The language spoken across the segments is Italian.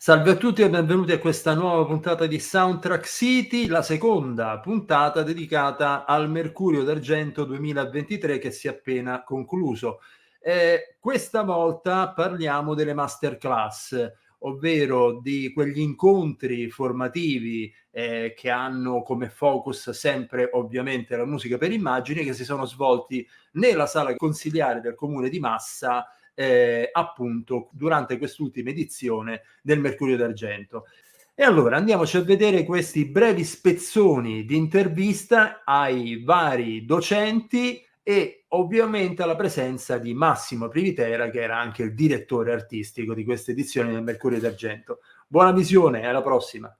Salve a tutti e benvenuti a questa nuova puntata di Soundtrack City, la seconda puntata dedicata al Mercurio d'Argento 2023 che si è appena concluso. Questa volta parliamo delle masterclass, ovvero di quegli incontri formativi che hanno come focus sempre ovviamente la musica per immagini, che si sono svolti nella sala consiliare del Comune di Massa appunto durante quest'ultima edizione del Mercurio d'Argento. E allora andiamoci a vedere questi brevi spezzoni di intervista ai vari docenti e ovviamente alla presenza di Massimo Privitera, che era anche il direttore artistico di questa edizione del Mercurio d'Argento. Buona visione, alla prossima!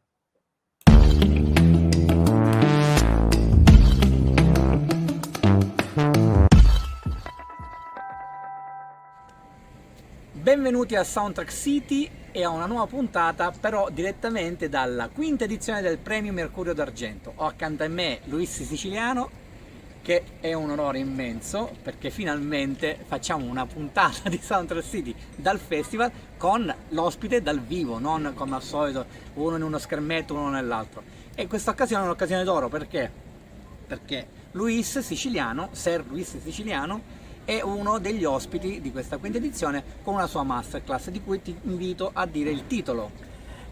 Benvenuti a Soundtrack City e a una nuova puntata, però direttamente dalla quinta edizione del Premio Mercurio d'Argento. Ho accanto a me Luis Siciliano, che è un onore immenso perché finalmente facciamo una puntata di Soundtrack City dal festival con l'ospite dal vivo, non come al solito uno in uno schermetto, uno nell'altro. E questa occasione è un'occasione d'oro perché Luis Siciliano, Sir Luis Siciliano, è uno degli ospiti di questa quinta edizione con una sua masterclass di cui ti invito a dire il titolo.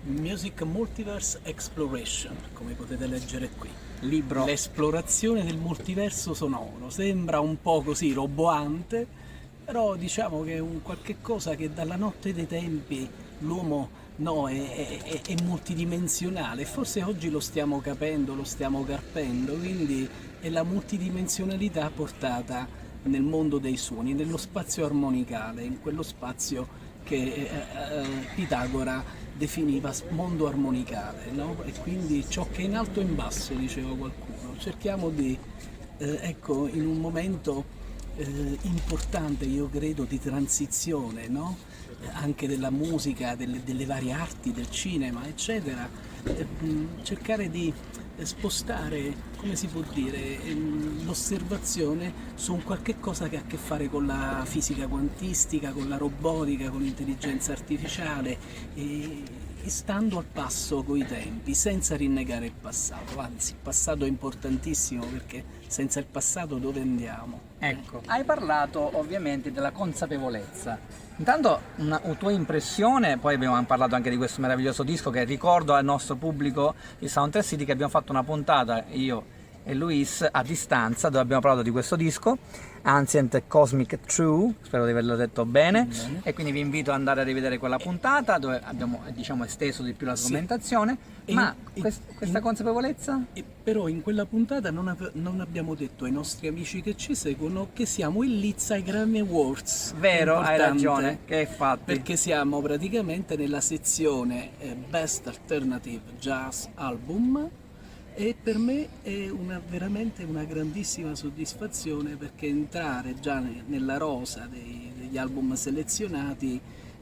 Music Multiverse Exploration, come potete leggere qui. Libro. L'esplorazione del multiverso sonoro. Sembra un po' così roboante, però diciamo che è un qualche cosa che dalla notte dei tempi l'uomo è multidimensionale. Forse oggi lo stiamo capendo, lo stiamo carpendo, quindi è la multidimensionalità portata nel mondo dei suoni, nello spazio armonicale, in quello spazio che Pitagora definiva mondo armonicale, no? E quindi ciò che è in alto e in basso, diceva qualcuno. Cerchiamo di, in un momento importante, io credo, di transizione, no? Anche della musica, delle varie arti, del cinema, eccetera, cercare di spostare, come si può dire, l'osservazione su un qualche cosa che ha a che fare con la fisica quantistica, con la robotica, con l'intelligenza artificiale e stando al passo coi tempi, senza rinnegare il passato. Anzi, il passato è importantissimo perché senza il passato dove andiamo? Ecco, hai parlato ovviamente della consapevolezza. Intanto una tua impressione, poi abbiamo parlato anche di questo meraviglioso disco che ricordo al nostro pubblico di Soundtrack City che abbiamo fatto una puntata, io e Luis, a distanza, dove abbiamo parlato di questo disco, Ancient Cosmic True, spero di averlo detto bene, e quindi vi invito ad andare a rivedere quella puntata dove abbiamo, diciamo, esteso di più l'argomentazione, ma questa consapevolezza? Però in quella puntata non abbiamo detto ai nostri amici che ci seguono che siamo in lizza ai Grammy Awards. Vero, hai ragione, che infatti. Perché siamo praticamente nella sezione Best Alternative Jazz Album. E per me è veramente una grandissima soddisfazione perché entrare già nella rosa degli album selezionati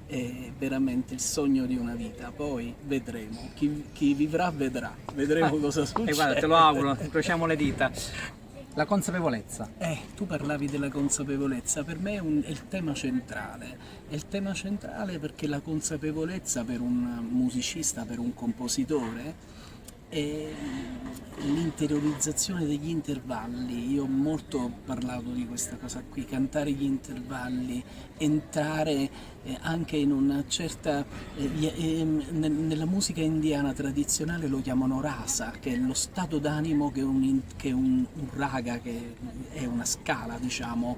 è veramente il sogno di una vita. Poi vedremo, chi vivrà vedrà, vedremo cosa succede. E guarda, te lo auguro, incrociamo le dita. La consapevolezza. Tu parlavi della consapevolezza, per me è il tema centrale. È il tema centrale perché la consapevolezza per un musicista, per un compositore, e l'interiorizzazione degli intervalli. Io ho molto parlato di questa cosa qui, cantare gli intervalli, entrare anche in una certa nella musica indiana tradizionale lo chiamano rasa, che è lo stato d'animo che un raga, che è una scala, diciamo,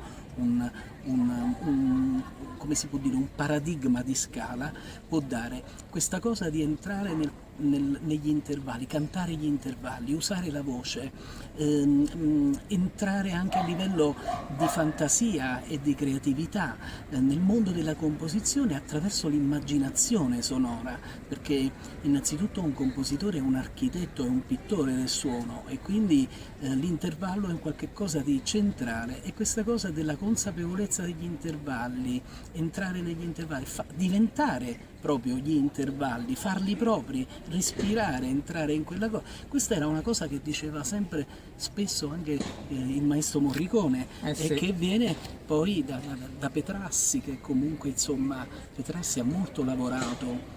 come si può dire, un paradigma di scala può dare questa cosa di entrare negli intervalli, cantare gli intervalli, usare la voce, entrare anche a livello di fantasia e di creatività nel mondo della composizione attraverso l'immaginazione sonora, perché innanzitutto un compositore è un architetto, è un pittore del suono e quindi l'intervallo è un qualche cosa di centrale, e questa cosa della consapevolezza degli intervalli, entrare negli intervalli, diventare proprio gli intervalli, farli propri, respirare, entrare in quella cosa. Questa era una cosa che diceva sempre spesso anche il maestro Morricone, sì. E che viene poi da Petrassi, che comunque insomma Petrassi ha molto lavorato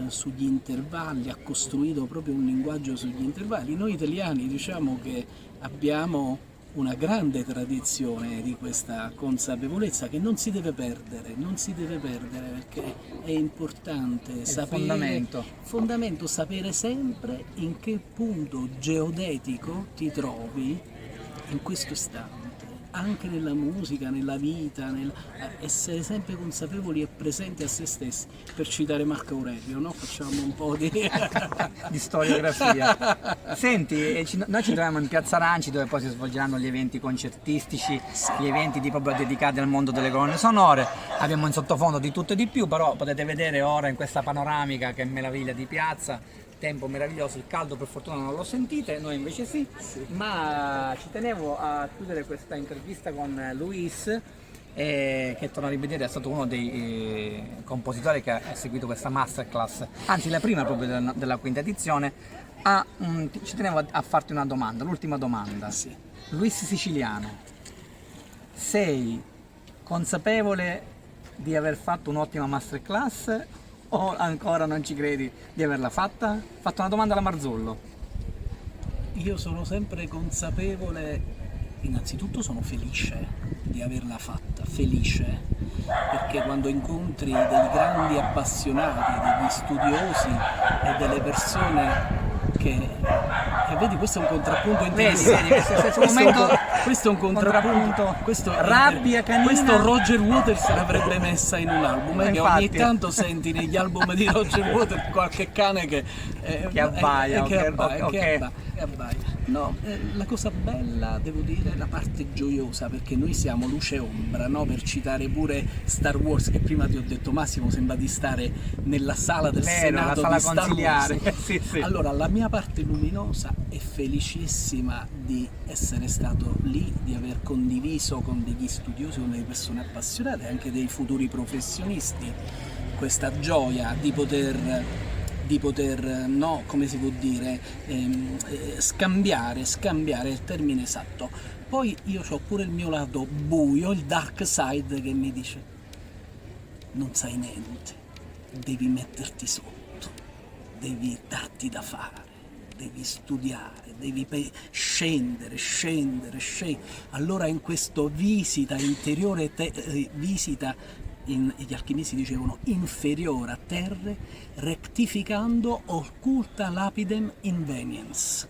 sugli intervalli, ha costruito proprio un linguaggio sugli intervalli. Noi italiani diciamo che abbiamo una grande tradizione di questa consapevolezza che non si deve perdere, perché è importante sapere, fondamento, sapere sempre in che punto geodetico ti trovi in questo istante. Anche nella musica, nella vita, essere sempre consapevoli e presenti a se stessi, per citare Marco Aurelio, no? Facciamo un po' di storiografia. Senti, noi ci troviamo in Piazza Aranci, dove poi si svolgeranno gli eventi concertistici, gli eventi proprio dedicati al mondo delle colonne sonore. Abbiamo in sottofondo di tutto e di più, però potete vedere ora in questa panoramica che meraviglia di piazza. Tempo meraviglioso, il caldo per fortuna non lo sentite, noi invece sì. Ma ci tenevo a chiudere questa intervista con Luis, che torno a rivedere, è stato uno dei compositori che ha seguito questa masterclass, anzi la prima proprio della quinta edizione. Ci tenevo a farti una domanda, l'ultima domanda. Sì. Luis Siciliano, sei consapevole di aver fatto un'ottima masterclass o ancora non ci credi di averla fatta? Ho fatto una domanda alla Marzullo. Io sono sempre consapevole, innanzitutto sono felice di averla fatta, felice, perché quando incontri dei grandi appassionati, degli studiosi e delle persone che vedi, questo è un contrappunto interiore. Questo è un contrappunto. Rabbia canina. Questo Roger Waters l'avrebbe messa in un album. Che ogni tanto senti negli album di Roger Waters qualche cane che abbaia. No, la cosa bella, devo dire, la parte gioiosa, perché noi siamo luce e ombra, no? Per citare pure Star Wars, che prima ti ho detto, Massimo, sembra di stare nella sala del Senato, la sala di Star consiliare. Wars. Sì. Allora, la mia parte luminosa è felicissima di essere stato lì, di aver condiviso con degli studiosi, con delle persone appassionate, anche dei futuri professionisti, questa gioia di poter no, come si può dire, scambiare il termine esatto. Poi io ho pure il mio lato buio, il dark side, che mi dice: non sai niente, devi metterti sotto, devi darti da fare, devi studiare, devi scendere. Allora in questo visita interiore, gli alchimisti dicevano inferiore a terre, rectificando occulta lapidem inveniens.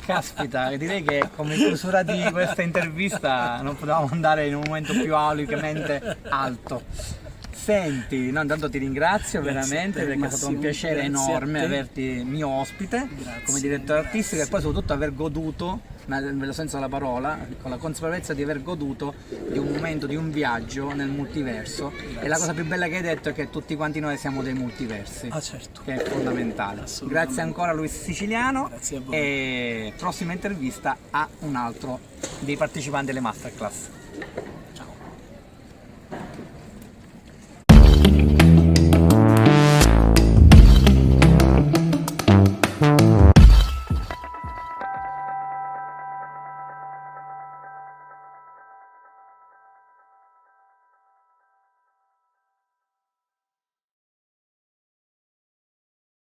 Caspita, direi che come chiusura di questa intervista non potevamo andare in un momento più aulicamente alto. Senti, no, intanto ti ringrazio veramente, perché è stato un piacere enorme averti mio ospite come direttore artistico, e poi soprattutto aver goduto, nello senso della parola, con la consapevolezza di aver goduto di un momento, di un viaggio nel multiverso. E la cosa più bella che hai detto è che tutti quanti noi siamo dei multiversi, Certo, che è fondamentale. Grazie ancora Luis Siciliano, grazie a voi. E prossima intervista a un altro dei partecipanti alle masterclass.